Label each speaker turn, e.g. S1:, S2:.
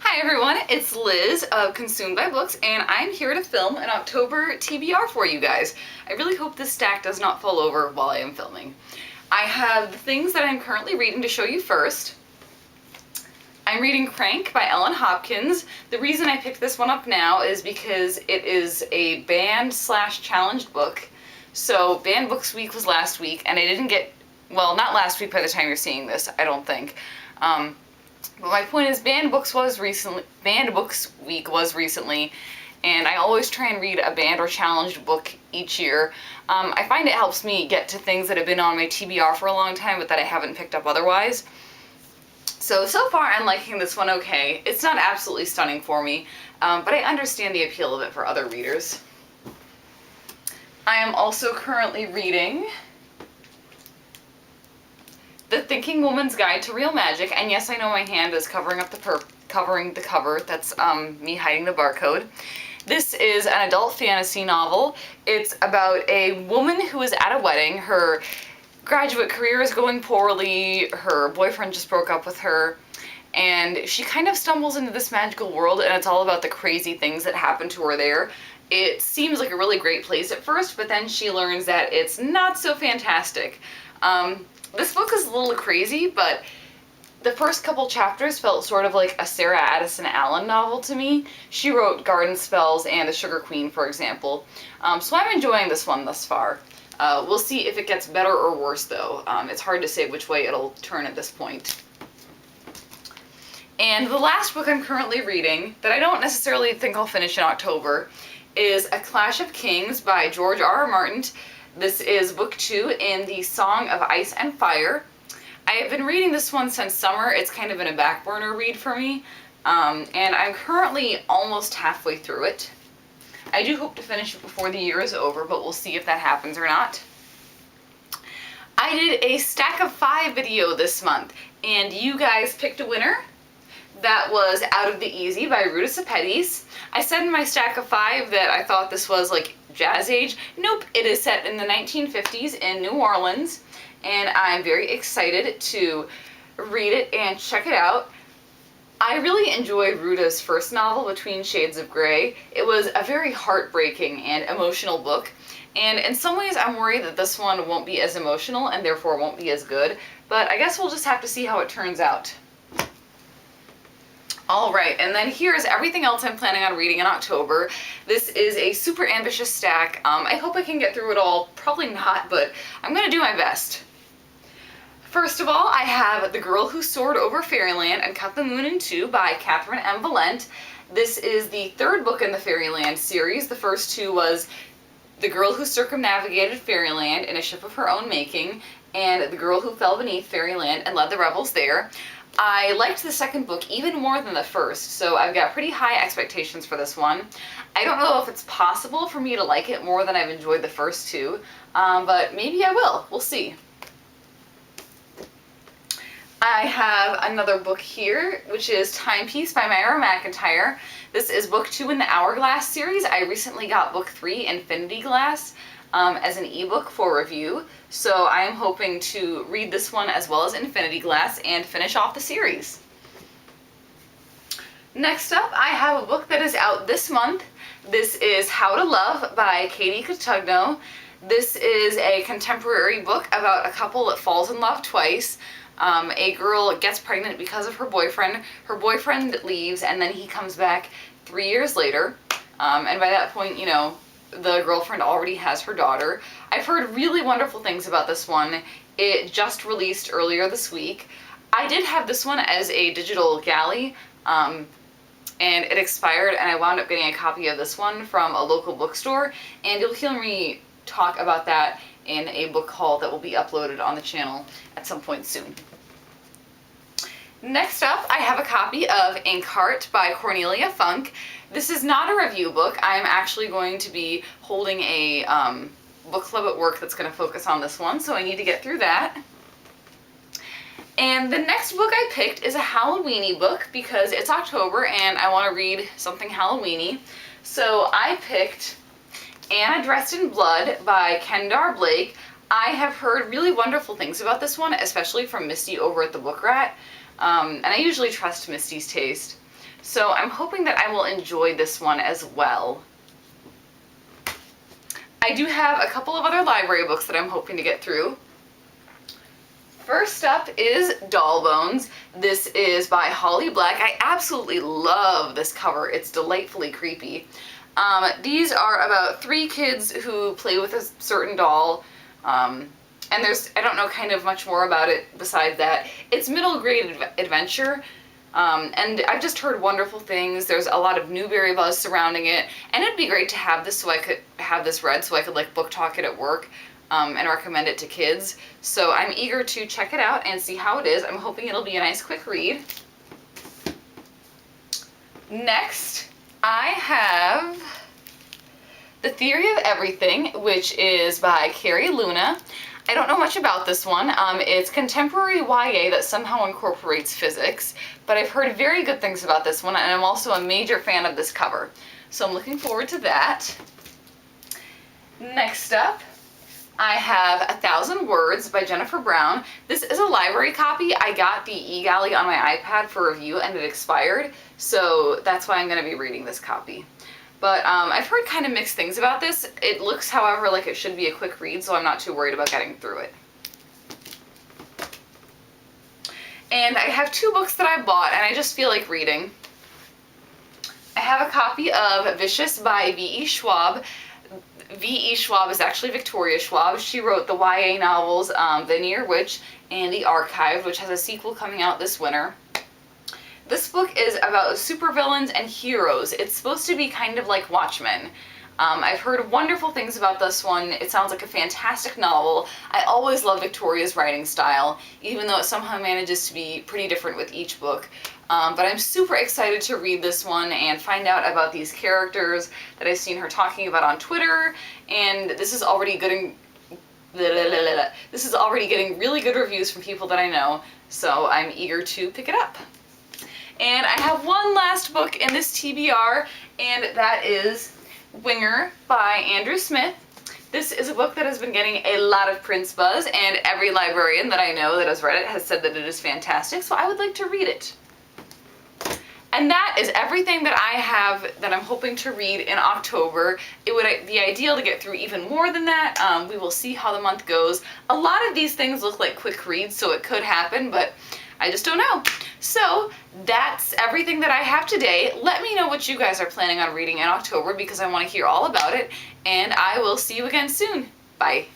S1: Hi everyone, it's Liz of Consumed by Books, and I'm here to film an October TBR for you guys. I really hope this stack does not fall over while I am filming. I have the things that I'm currently reading to show you first. I'm reading Crank by Ellen Hopkins. The reason I picked this one up now is because it is a banned/challenged book. So Banned Books Week was last week, and I didn't get, well, not last week by the time you're seeing this, I don't think. But my point is, Banned Books Week was recently, and I always try and read a banned or challenged book each year. I find it helps me get to things that have been on my TBR for a long time, but that I haven't picked up otherwise. So far I'm liking this one okay. It's not absolutely stunning for me, but I understand the appeal of it for other readers. I am also currently reading The Thinking Woman's Guide to Real Magic, and yes, I know my hand is covering up covering the cover. That's me hiding the barcode. This is an adult fantasy novel. It's about a woman who is at a wedding. Her graduate career is going poorly. Her boyfriend just broke up with her, and she kind of stumbles into this magical world, and it's all about the crazy things that happen to her there. It seems like a really great place at first, but then she learns that it's not so fantastic. This book is a little crazy, but the first couple chapters felt sort of like a Sarah Addison Allen novel to me. She wrote Garden Spells and The Sugar Queen, for example. So I'm enjoying this one thus far. We'll see if it gets better or worse, though. It's hard to say which way it'll turn at this point. And the last book I'm currently reading, that I don't necessarily think I'll finish in October, is A Clash of Kings by George R.R. Martin. This is book 2 in the Song of Ice and Fire. I have been reading this one since summer. It's kind of been a back burner read for me, and I'm currently almost halfway through it. I do hope to finish it before the year is over, but we'll see if that happens or not. I did a Stack of 5 video this month, and you guys picked a winner. That was Out of the Easy by Ruta Sepetys. I said in my Stack of 5 that I thought this was like Jazz Age. Nope, it is set in the 1950s in New Orleans, and I'm very excited to read it and check it out. I really enjoyed Ruta's first novel, Between Shades of Grey. It was a very heartbreaking and emotional book, and in some ways I'm worried that this one won't be as emotional and therefore won't be as good, but I guess we'll just have to see how it turns out. Alright, and then here's everything else I'm planning on reading in October. This is a super ambitious stack. I hope I can get through it all. Probably not, but I'm going to do my best. First of all, I have The Girl Who Soared Over Fairyland and Cut the Moon in Two by Catherine M. Valent. This is the third book in the Fairyland series. The first two was The Girl Who Circumnavigated Fairyland in a Ship of Her Own Making, and The Girl Who Fell Beneath Fairyland and Led the Rebels There. I liked the second book even more than the first, so I've got pretty high expectations for this one. I don't know if it's possible for me to like it more than I've enjoyed the first two, but maybe I will. We'll see. I have another book here, which is Timepiece by Myra McIntyre. This is book 2 in the Hourglass series. I recently got book 3, Infinity Glass, as an ebook for review, so I am hoping to read this one as well as Infinity Glass and finish off the series. Next up, I have a book that is out this month. This is How to Love by Katie Cotugno. This is a contemporary book about a couple that falls in love twice. A girl gets pregnant because of her boyfriend. Her boyfriend leaves, and then he comes back 3 years later. And by that point, you know, the girlfriend already has her daughter. I've heard really wonderful things about this one. It just released earlier this week. I did have this one as a digital galley, and it expired, and I wound up getting a copy of this one from a local bookstore, and you'll hear me talk about that in a book haul that will be uploaded on the channel at some point soon. Next up, I have a copy of Inkheart by Cornelia Funk. This is not a review book. I'm actually going to be holding a book club at work that's going to focus on this one, so I need to get through that. And the next book I picked is a Halloweeny book because it's October and I want to read something Halloweeny. So I picked Anna Dressed in Blood by Kendar Blake. I have heard really wonderful things about this one, especially from Misty over at the Book Rat, and I usually trust Misty's taste. So I'm hoping that I will enjoy this one as well. I do have a couple of other library books that I'm hoping to get through. First up is Doll Bones. This is by Holly Black. I absolutely love this cover. It's delightfully creepy. These are about 3 kids who play with a certain doll. And I don't know kind of much more about it besides that. It's middle grade adventure. And I've just heard wonderful things. There's a lot of Newbery buzz surrounding it. And it'd be great to have this so I could have this read so I could like book talk it at work. And recommend it to kids. So I'm eager to check it out and see how it is. I'm hoping it'll be a nice quick read. Next, I have The Theory of Everything, which is by Carrie Luna. I don't know much about this one. It's contemporary YA that somehow incorporates physics, but I've heard very good things about this one, and I'm also a major fan of this cover. So I'm looking forward to that. Next up, I have 1,000 Words by Jennifer Brown. This is a library copy. I got the eGalley on my iPad for review and it expired, so that's why I'm going to be reading this copy. But I've heard kind of mixed things about this. It looks, however, like it should be a quick read, so I'm not too worried about getting through it. And I have 2 books that I bought and I just feel like reading. I have a copy of Vicious by V.E. Schwab. V.E. Schwab is actually Victoria Schwab. She wrote the YA novels The Near Witch and The Archive, which has a sequel coming out this winter. This book is about supervillains and heroes. It's supposed to be kind of like Watchmen. I've heard wonderful things about this one. It sounds like a fantastic novel. I always love Victoria's writing style, even though it somehow manages to be pretty different with each book. But I'm super excited to read this one and find out about these characters that I've seen her talking about on Twitter, and this is already getting really good reviews from people that I know, so I'm eager to pick it up. And I have one last book in this TBR, and that is Winger by Andrew Smith. This is a book that has been getting a lot of Prince buzz, and every librarian that I know that has read it has said that it is fantastic, so I would like to read it. And that is everything that I have that I'm hoping to read in October. It would be ideal to get through even more than that. We will see how the month goes. A lot of these things look like quick reads, so it could happen, but I just don't know. So that's everything that I have today. Let me know what you guys are planning on reading in October because I want to hear all about it, and I will see you again soon. Bye.